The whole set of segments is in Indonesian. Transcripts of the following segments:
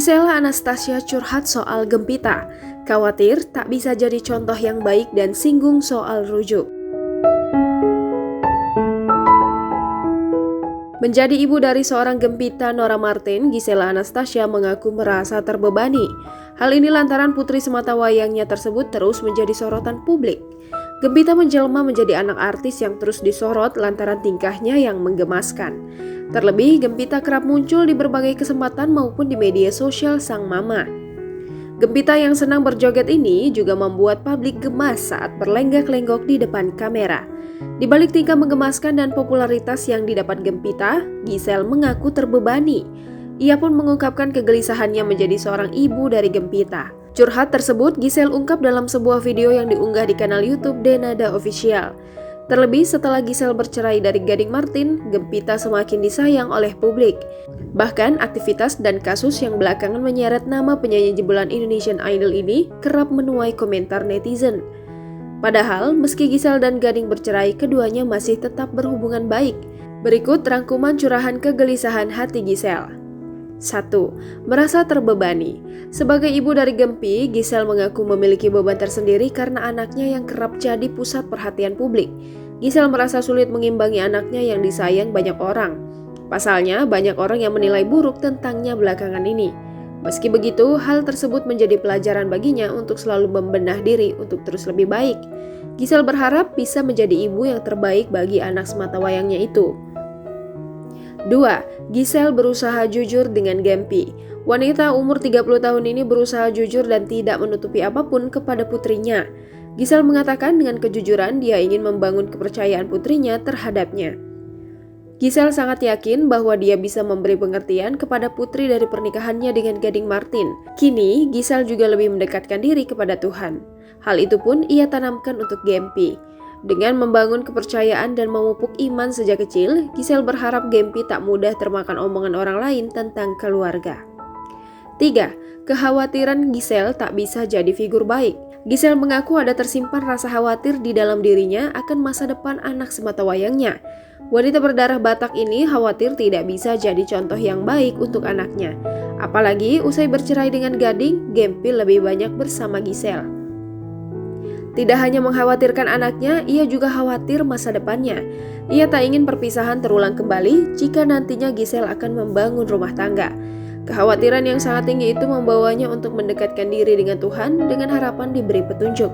Gisela Anastasia curhat soal Gempita, khawatir tak bisa jadi contoh yang baik dan singgung soal rujuk. Menjadi ibu dari seorang Gempita Nora Martin, Gisela Anastasia mengaku merasa terbebani. Hal ini lantaran putri sematawayangnya tersebut terus menjadi sorotan publik. Gempita menjelma menjadi anak artis yang terus disorot lantaran tingkahnya yang menggemaskan. Terlebih, Gempita kerap muncul di berbagai kesempatan maupun di media sosial sang mama. Gempita yang senang berjoget ini juga membuat publik gemas saat berlenggak-lenggok di depan kamera. Di balik tingkah menggemaskan dan popularitas yang didapat Gempita, Giselle mengaku terbebani. Ia pun mengungkapkan kegelisahannya menjadi seorang ibu dari Gempita. Curhat tersebut Giselle ungkap dalam sebuah video yang diunggah di kanal YouTube Denada Official. Terlebih setelah Giselle bercerai dari Gading Martin, Gempita semakin disayang oleh publik. Bahkan aktivitas dan kasus yang belakangan menyeret nama penyanyi jebolan Indonesian Idol ini kerap menuai komentar netizen. Padahal meski Giselle dan Gading bercerai, keduanya masih tetap berhubungan baik. Berikut rangkuman curahan kegelisahan hati Giselle. 1. Merasa terbebani. Sebagai ibu dari Gempi, Giselle mengaku memiliki beban tersendiri karena anaknya yang kerap jadi pusat perhatian publik. Giselle merasa sulit mengimbangi anaknya yang disayang banyak orang. Pasalnya, banyak orang yang menilai buruk tentangnya belakangan ini. Meski begitu, hal tersebut menjadi pelajaran baginya untuk selalu membenah diri untuk terus lebih baik. Giselle berharap bisa menjadi ibu yang terbaik bagi anak sematawayangnya itu. 2. Giselle berusaha jujur dengan Gempi. Wanita umur 30 tahun ini berusaha jujur dan tidak menutupi apapun kepada putrinya. Giselle mengatakan dengan kejujuran dia ingin membangun kepercayaan putrinya terhadapnya. Giselle sangat yakin bahwa dia bisa memberi pengertian kepada putri dari pernikahannya dengan Gading Martin. Kini, Giselle juga lebih mendekatkan diri kepada Tuhan. Hal itu pun ia tanamkan untuk Gempi. Dengan membangun kepercayaan dan memupuk iman sejak kecil, Giselle berharap Gempi tak mudah termakan omongan orang lain tentang keluarga. 3. Kekhawatiran Giselle tak bisa jadi figur baik. Giselle mengaku ada tersimpan rasa khawatir di dalam dirinya akan masa depan anak sematawayangnya. Wanita berdarah Batak ini khawatir tidak bisa jadi contoh yang baik untuk anaknya. Apalagi usai bercerai dengan Gading, Gempi lebih banyak bersama Giselle. Tidak hanya mengkhawatirkan anaknya, ia juga khawatir masa depannya. Ia tak ingin perpisahan terulang kembali jika nantinya Giselle akan membangun rumah tangga. Kekhawatiran yang sangat tinggi itu membawanya untuk mendekatkan diri dengan Tuhan dengan harapan diberi petunjuk.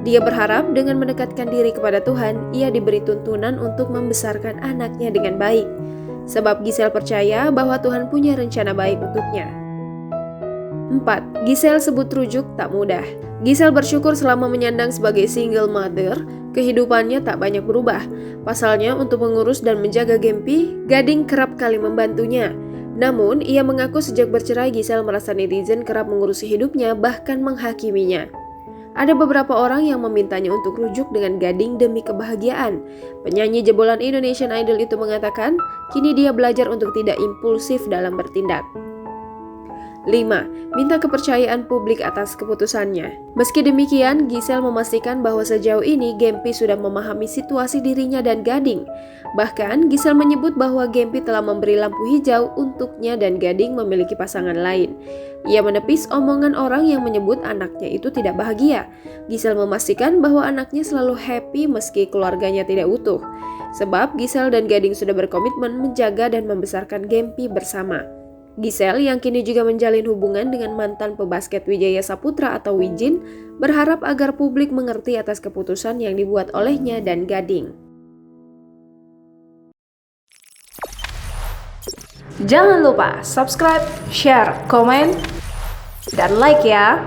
Dia berharap dengan mendekatkan diri kepada Tuhan, ia diberi tuntunan untuk membesarkan anaknya dengan baik. Sebab Giselle percaya bahwa Tuhan punya rencana baik untuknya. 4. Giselle sebut rujuk tak mudah. Giselle bersyukur selama menyandang sebagai single mother, kehidupannya tak banyak berubah. Pasalnya untuk mengurus dan menjaga Gempi, Gading kerap kali membantunya. Namun, ia mengaku sejak bercerai Giselle merasa netizen kerap mengurusi hidupnya bahkan menghakiminya. Ada beberapa orang yang memintanya untuk rujuk dengan Gading demi kebahagiaan. Penyanyi jebolan Indonesian Idol itu mengatakan, kini dia belajar untuk tidak impulsif dalam bertindak. 5. Minta kepercayaan publik atas keputusannya. Meski demikian, Giselle memastikan bahwa sejauh ini Gempi sudah memahami situasi dirinya dan Gading. Bahkan, Giselle menyebut bahwa Gempi telah memberi lampu hijau untuknya dan Gading memiliki pasangan lain. Ia menepis omongan orang yang menyebut anaknya itu tidak bahagia. Giselle memastikan bahwa anaknya selalu happy meski keluarganya tidak utuh. Sebab Giselle dan Gading sudah berkomitmen menjaga dan membesarkan Gempi bersama. Giselle yang kini juga menjalin hubungan dengan mantan pebasket Wijaya Saputra atau Wijin berharap agar publik mengerti atas keputusan yang dibuat olehnya dan Gading. Jangan lupa subscribe, share, komen, dan like ya!